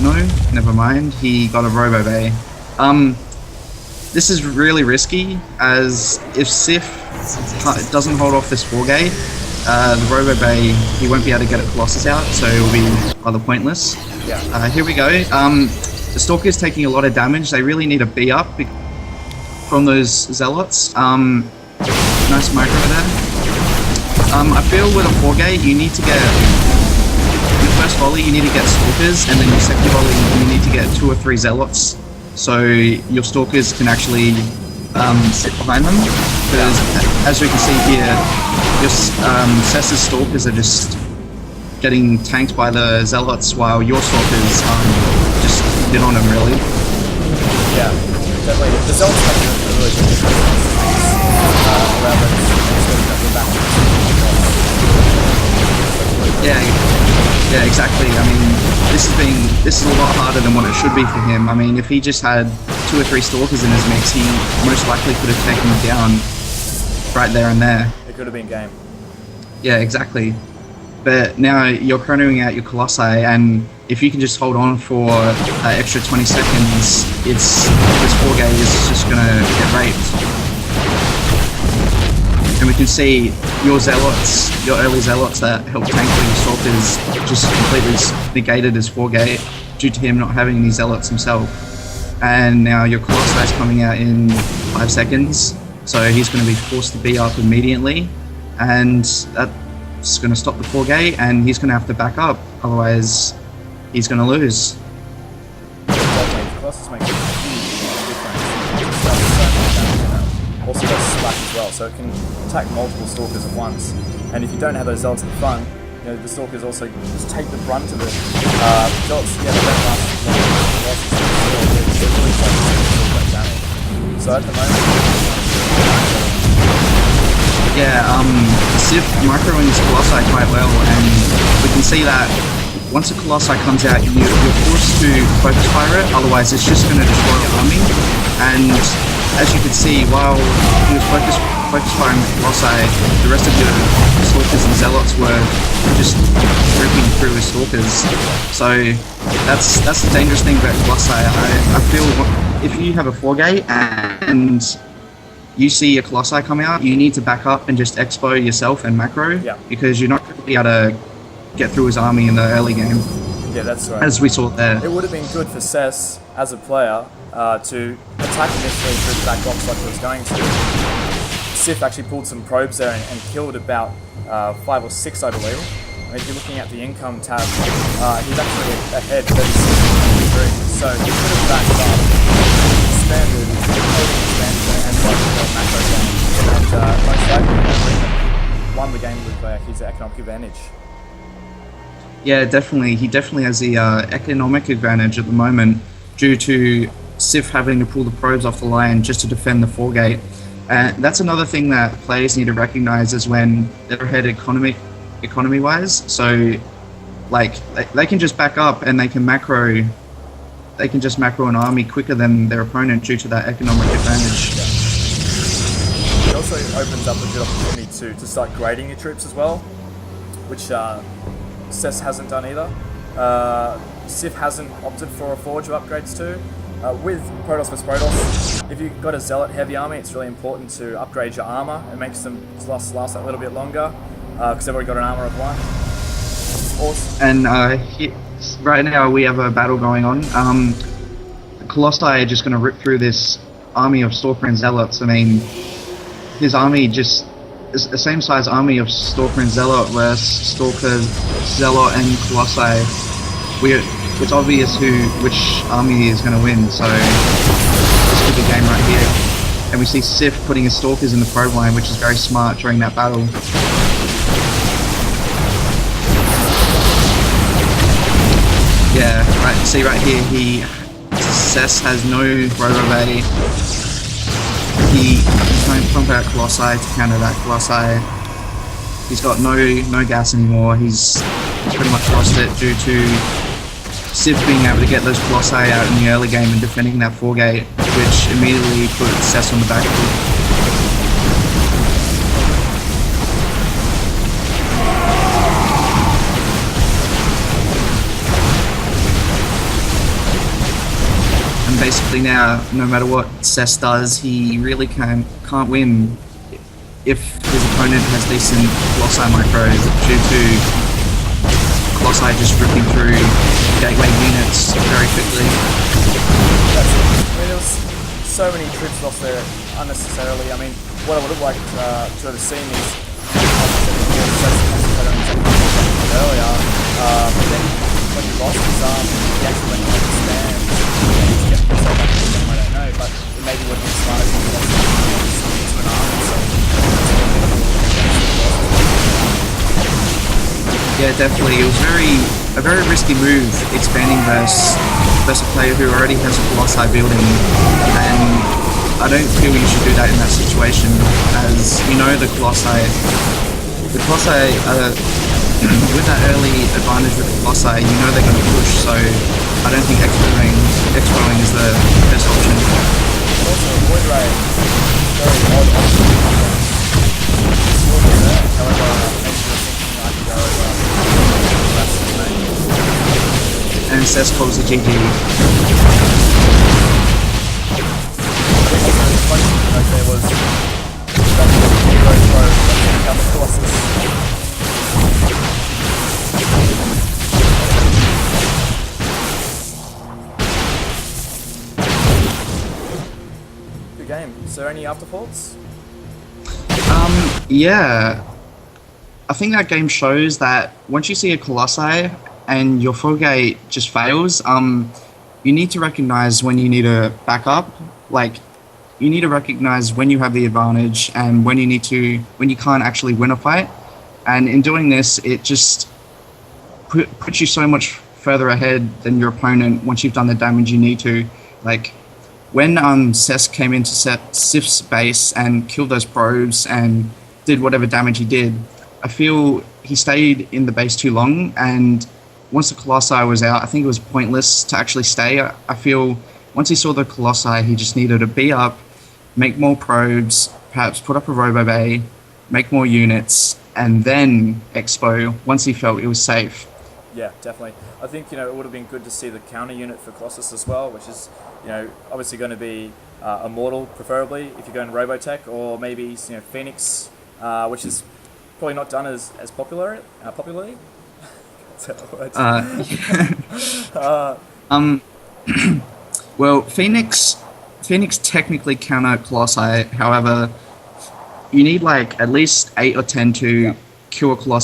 no, never mind. He got a Robo Bay. This is really risky, as if SiF doesn't hold off this 4-gate, the Robo Bay, he won't be able to get a Colossus out, so it will be rather pointless. Yeah. Here we go. The Stalker's taking a lot of damage. They really need a B up from those Zealots. Nice micro there. I feel with a 4-gate, you need to get... In the first volley, you need to get Stalkers, and then your second volley, you need to get 2 or 3 Zealots, so your Stalkers can actually sit behind them. Because, as we can see here, Sess's Stalkers are just getting tanked by the Zealots, while your Stalkers just hit on them, really. Yeah, definitely. The Zealots have a really good difference around Yeah, exactly. I mean, this is a lot harder than what it should be for him. I mean, if he just had 2 or 3 Stalkers in his mix, he most likely could have taken him down right there and there. It could have been game. Yeah, exactly. But now you're chronoing out your Colossi, and if you can just hold on for that extra 20 seconds, this 4-gate is just gonna get raped. And we can see your Zealots, your early Zealots that helped tank your Stalkers just completely negated his 4-gate due to him not having any Zealots himself. And now your Colossi is coming out in 5 seconds, so he's going to be forced to be up immediately, and that's going to stop the 4-gate, and he's going to have to back up, otherwise he's going to lose. Colossus makes a huge difference. Also does slash as well, so it can attack multiple Stalkers at once. And if you don't have those Zealots in front, you know, the Stalkers also just take the brunt of it. Zealots, yeah, they don't last as long as Colossus, they're really quite damage. So at the moment, SiF microing his Colossi quite well, and we can see that once a Colossi comes out, you're forced to focus fire it, otherwise it's just going to destroy your army. And as you can see, while he was focus firing the Colossi, the rest of your Stalkers and Zealots were just ripping through his Stalkers. So that's the dangerous thing about Colossi. I feel if you have a 4-gate and you see a Colossi come out, you need to back up and just expo yourself and macro, because you're not going to be able to get through his army in the early game. Yeah, that's right. As we saw there. It would have been good for Sess as a player to attack initially through the back box like he was going to. SiF actually pulled some probes there and killed about 5 or 6, I believe. And if you're looking at the income tab, he's actually ahead 36 so he could have backed up, expanded, and won the macro game. And most likely won the game with his economic advantage. Yeah, definitely. He definitely has the economic advantage at the moment due to SiF having to pull the probes off the line just to defend the 4-gate. That's another thing that players need to recognize is when they're ahead economy-wise. So, like, they can just back up and they can just macro an army quicker than their opponent due to that economic advantage. It also opens up a good opportunity to start grading your troops as well, which Sess hasn't done either. SiF hasn't opted for a Forge of upgrades too. With Protoss vs Protoss, if you've got a Zealot heavy army, it's really important to upgrade your armor. It makes them last a little bit longer because they've already got an armor of 1. Awesome. And right now we have a battle going on. The Colossi are just going to rip through this army of Stalker and Zealots. I mean, his army just is the same size army of Stalker and Zealot, whereas Stalker, Zealot, and Colossi, it's obvious which army is going to win. So this could be the game right here. And we see SiF putting his Stalkers in the probe line, which is very smart during that battle. Yeah, right. See right here, Sess has no Robo Bay. He's trying to pump out Colossi to counter that Colossi. He's got no gas anymore. He's pretty much lost it due to SiF being able to get those Colossi out in the early game and defending that 4-gate, which immediately put Sess on the back foot. And basically now, no matter what Sess does, he really can't win if his opponent has decent Colossi micro due to Colossi just ripping through gateway units very quickly. That's it. I mean, there was so many troops lost there unnecessarily. I mean, what I would have liked to have seen is, earlier, but then when you lost his arm, he actually went to stand and to get himself back in the game, I don't know, but it maybe would have been smart if he lost into an arm, so Yeah, definitely. It was a very risky move expanding versus a player who already has a Colossi building, and I don't feel you should do that in that situation, as you know the Colossi with that early advantage with the Colossi, you know they're going to push, so I don't think expoing is the best option. also avoid rate, very odd option. However, maybe you're thinking I can go over the rest of the game. And Sess calls the GG. Funny note there was that hero throw that the Colossus. Good game. Is there any afterthoughts? Yeah. I think that game shows that once you see a Colossi and your full gate just fails, you need to recognize when you need to back up. Like, you need to recognize when you have the advantage and when you can't actually win a fight. And in doing this, it just puts you so much further ahead than your opponent once you've done the damage you need to. Like, when Sess came into SiF's base and killed those probes and did whatever damage he did, I feel he stayed in the base too long, and once the Colossi was out, I think it was pointless to actually stay. I feel once he saw the Colossi, he just needed to be up, make more probes, perhaps put up a Robo Bay, make more units, and then expo once he felt it was safe. Yeah, definitely. I think, it would have been good to see the counter unit for Colossus as well, which is, obviously going to be Immortal, preferably, if you're going Robotech, or maybe, Phoenix, which is probably not done as popularly. Is that the word? Well, Phoenix technically counter Colossi, however, you need like at least 8 or 10 to kill a Colossi